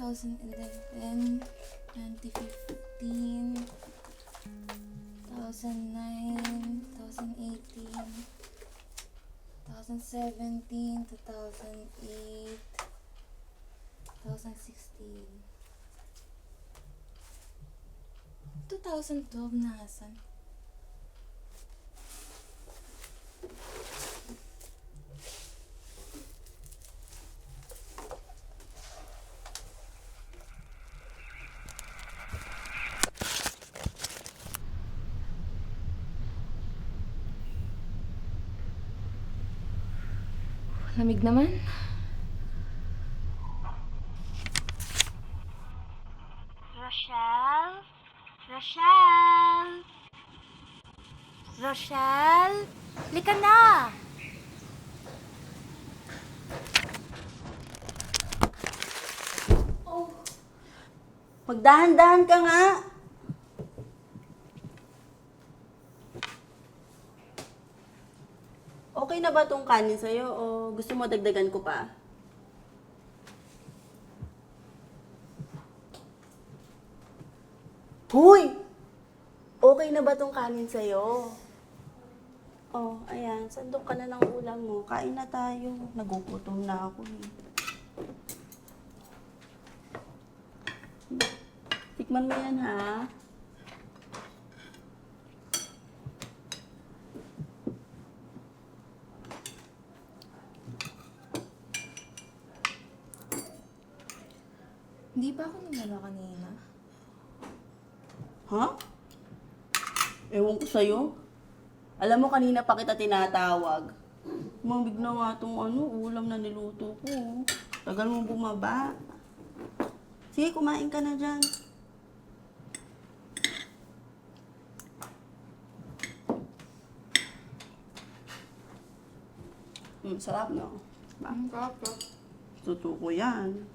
2011, 2015, 2009, 2018, 2017, 2008, 2016. 2012 nasan? Lamig naman. Rochelle? Rochelle? Rochelle? Lika na! Magdahan-dahan ka nga. Okay na ba tong kanin sa'yo o gusto mo dagdagan ko pa? Huy! Okay na ba tong kanin sa'yo? Oh, ayan. Sandok ka na ng ulam mo. Kain na tayo. Nagugutom na ako eh. Tikman mo yan, ha? Hindi ba ako nagano kanina? Ha? Ewan ko sa'yo. Alam mo, kanina pa kita tinatawag. Mambig na nga tong ulam na niluto ko. Tagal mo bumaba. Sige, kumain ka na dyan. Sarap, no? Sarap. Tuto ko yan.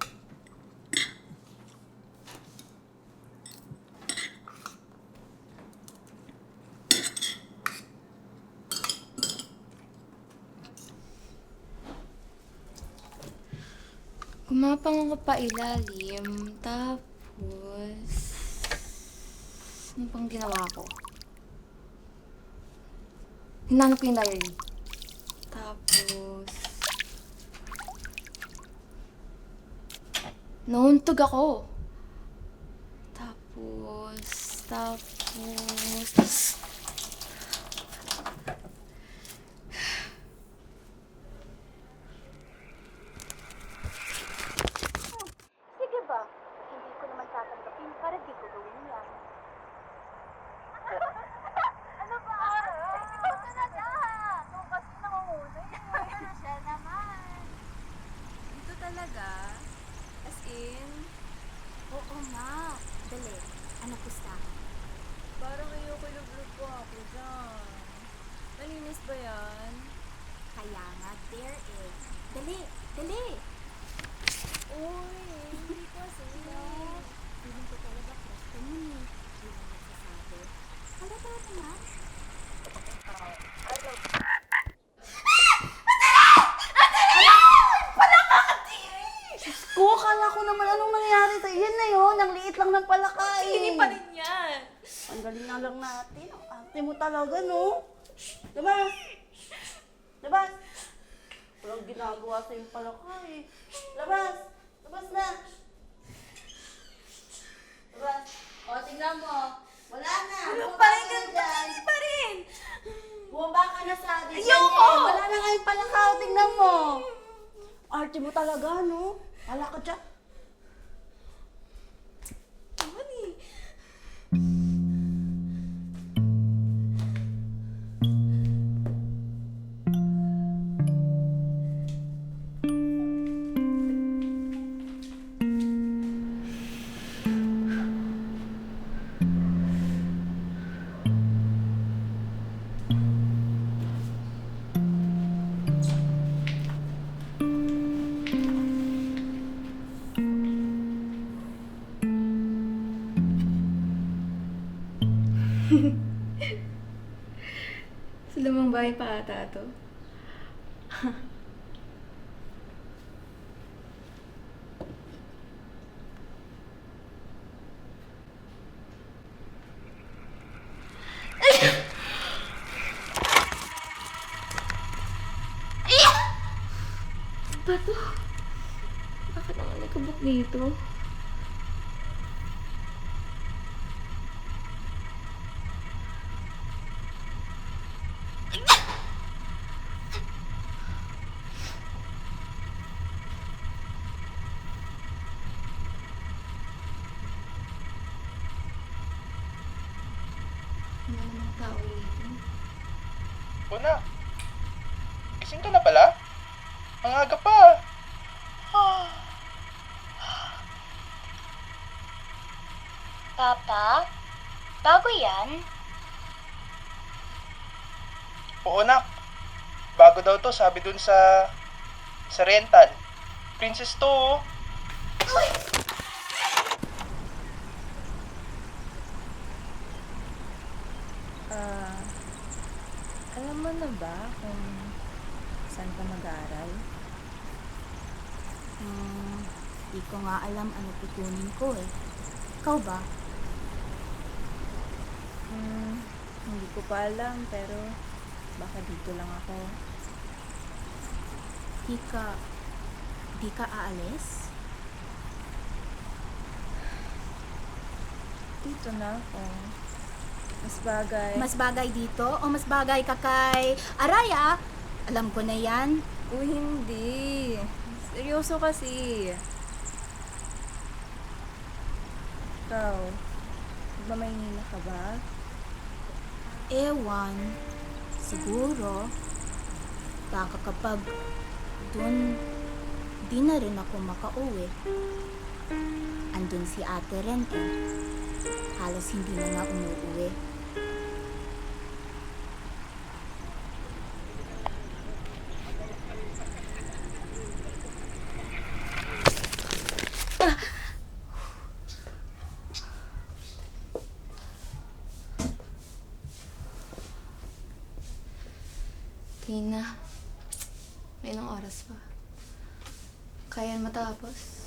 Gumapang ako pa ilalim, tapos... Ano pang ginawa ko? Hinanap ko yung diary. Tapos... Nauntog ako. Tapos... Sige ba? Hindi ko naman tatanggapin para di ko gawin yan. Ano ba? Ikaw talaga! Ikaw kasi nangunguna eh. Rochelle naman. Dito talaga? As in? Oo nga. Dali. Ano pusta? Parang ayoko lublog po ako dyan. Nalinis ba yan? Kaya nga, there is. Dali! Dali! Uy, hindi kasi. Feeling ko talaga crush ko nun eh. Hindi mo nagsasabi. Halata naman. Ko, akala ko naman anong nangyari sa'yo. Yan na yun. Ang liit lang ng palaka eh. Hindi pa rin yan. Ang galing na lang natin. Ang arte mo talaga, no? Shh! Labas! Labas! Walang ginagawa sa yung palaka eh. Labas! Labas na! Labas! O, tingnan mo. Wala na. Bumaba ka na dyan. Hindi pa rin. Bumaba ka na sa atin. Ayoko! Wala na nga yung palaka. O, tingnan mo. Arte mo talaga, no? Hala ka dyan. Naman eh. Sa lumang bahay pa ata to. ba to? Bakit naman nagkabuk dito? Wala namang tao dito. Una, gising ka na pala? Ang aga pa. Papa? Bago yan? Oo nak, bago daw to, sabi dun sa rental. Princess to oh. Alam mo na ba kung saan ka mag-aaral? Di ko nga alam ano tutunin ko eh. Ikaw ba? Hindi ko pa alam, pero baka dito lang ako. Di ka aalis? Dito na ako. Mas bagay. Mas bagay dito o mas bagay ka kay Araya? Alam ko na yan. Uy, hindi. Seryoso kasi. Ikaw, ba may hina ka ba? Ewan. Siguro. Baka kapag dun, di na rin ako makauwi. Andun si Ate Ren eh. Halos hindi na nga umuuwi. Tina, may ilang oras pa. Kaya matapos.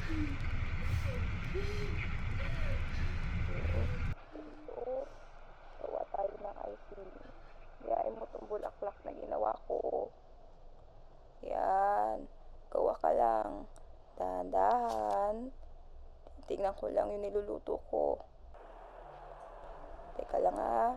Gawa tayo ng ice cream. Gayain mo itong bulaklak na ginawa ko. Yan. Gawa ka lang. Dahan-dahan. Tingnan ko lang yung niluluto ko. Teka lang ha.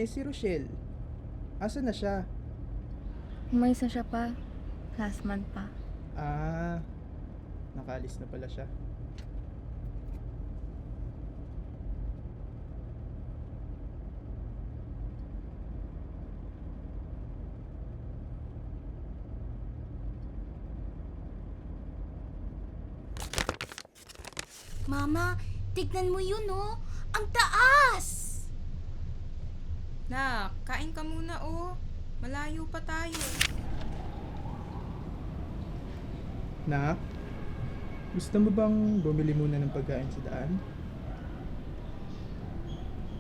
Si Rochelle, asa na siya? Umayos na siya pa. Last month pa. Nakaalis na pala siya. Mama, tignan mo yun, oh. Ang taas! Nak, kain ka muna oh. Malayo pa tayo. Nak, gusto mo bang bumili muna ng pagkain sa daan?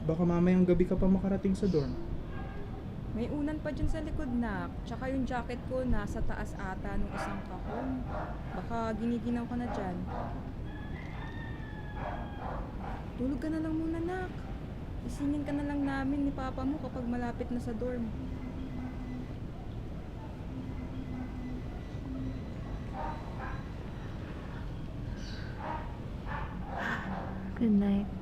Baka mamayang gabi ka pa makarating sa dorm. May unan pa dyan sa likod, nak. Tsaka yung jacket ko nasa taas ata nung isang kahon. Baka giniginaw ka na dyan. Tulog ka na lang muna, nak. Isingin ka na lang namin ni papa mo kapag malapit na sa dorm. Good night.